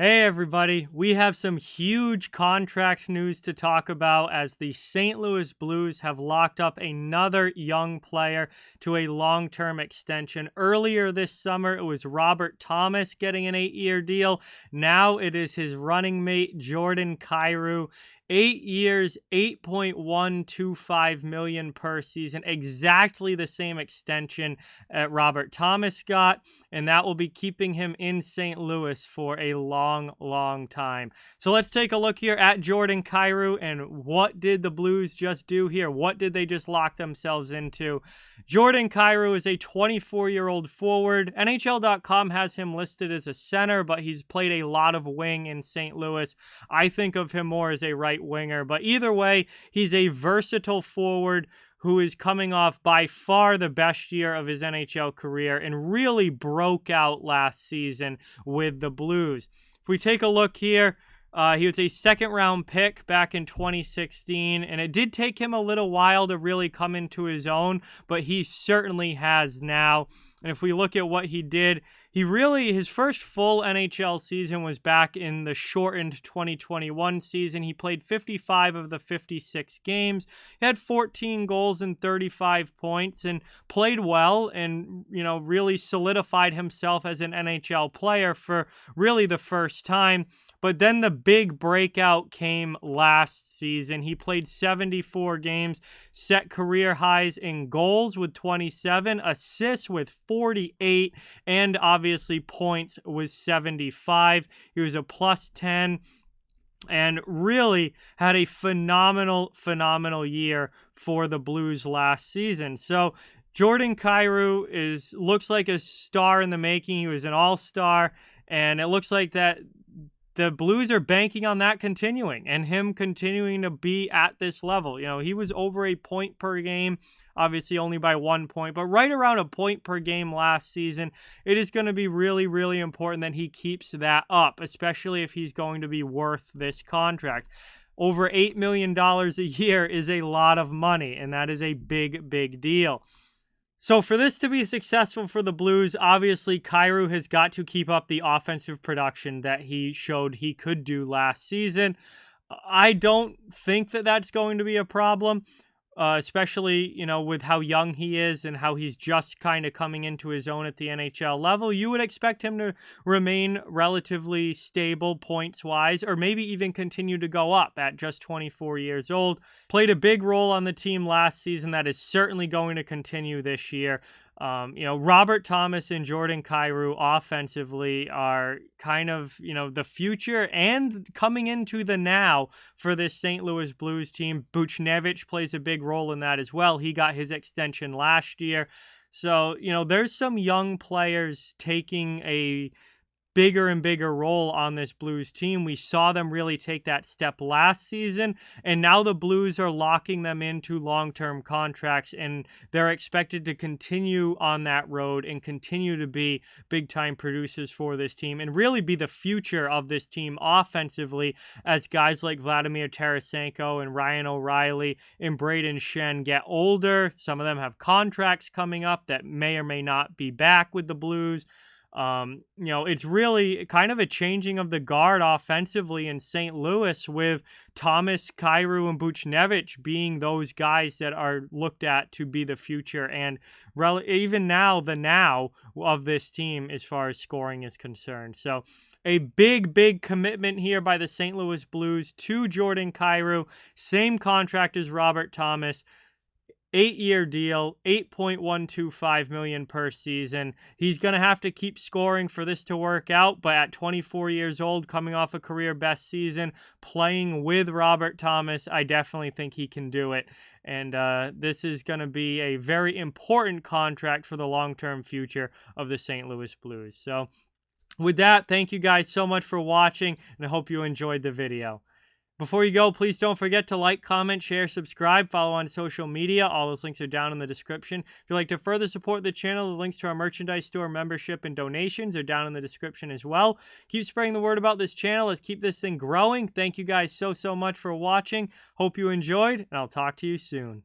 Hey everybody, we have some huge contract news to talk about as the St. Louis Blues have locked up another young player to a long-term extension. Earlier this summer, it was Robert Thomas getting an 8-year deal. Now it is his running mate, Jordan Kyrou. 8 years, $8.125 million per season, exactly the same extension Robert Thomas got, and that will be keeping him in St. Louis for a long time. So let's take a look here at Jordan Kyrou and what did the Blues just do here? What did they just lock themselves into? Jordan Kyrou is a 24-year-old forward. NHL.com has him listed as a center, but he's played a lot of wing in St. Louis. I think of him more as a right winger, but either way, he's a versatile forward who is coming off by far the best year of his NHL career and really broke out last season with the Blues. If we take a look here, he was a second-round pick back in 2016, and it did take him a little while to really come into his own, but he certainly has now. And if we look at what he did, his first full NHL season was back in the shortened 2021 season. He played 55 of the 56 games. He had 14 goals and 35 points and played well and, really solidified himself as an NHL player for really the first time. But then the big breakout came last season. He played 74 games, set career highs in goals with 27, assists with 48, and obviously points with 75. He was a +10 and really had a phenomenal year for the Blues last season. So Jordan Kyrou looks like a star in the making. He was an all-star, and it looks like that the Blues are banking on that continuing and him continuing to be at this level. He was over a point per game, obviously only by 1 point, but right around a point per game last season. It is going to be really important that he keeps that up, especially if he's going to be worth this contract. Over $8 million a year is a lot of money, and that is a big deal. So for this to be successful for the Blues, obviously Kyrou has got to keep up the offensive production that he showed he could do last season. I don't think that that's going to be a problem, especially, with how young he is and how he's just kind of coming into his own at the NHL level. You would expect him to remain relatively stable points-wise, or maybe even continue to go up at just 24 years old. Played a big role on the team last season. That is certainly going to continue this year. Robert Thomas and Jordan Kyrou offensively are kind of, the future and coming into the now for this St. Louis Blues team. Buchnevich plays a big role in that as well. He got his extension last year. So, there's some young players taking a bigger and bigger role on this Blues team. We saw them really take that step last season, and now the Blues are locking them into long-term contracts, and they're expected to continue on that road and continue to be big-time producers for this team and really be the future of this team offensively as guys like Vladimir Tarasenko and Ryan O'Reilly and Braden Shen get older. Some of them have contracts coming up that may or may not be back with the Blues. It's really kind of a changing of the guard offensively in St. Louis with Thomas, Kyrou, and Buchnevich being those guys that are looked at to be the future and even now the now of this team as far as scoring is concerned. So a big commitment here by the St. Louis Blues to Jordan Kyrou, same contract as Robert Thomas. 8-year deal, $8.125 million per season. He's going to have to keep scoring for this to work out, but at 24 years old, coming off a career best season, playing with Robert Thomas, I definitely think he can do it. And this is going to be a very important contract for the long-term future of the St. Louis Blues. So with that, thank you guys so much for watching, and I hope you enjoyed the video. Before you go, please don't forget to like, comment, share, subscribe, follow on social media. All those links are down in the description. If you'd like to further support the channel, the links to our merchandise store, membership, and donations are down in the description as well. Keep spreading the word about this channel. Let's keep this thing growing. Thank you guys so much for watching. Hope you enjoyed, and I'll talk to you soon.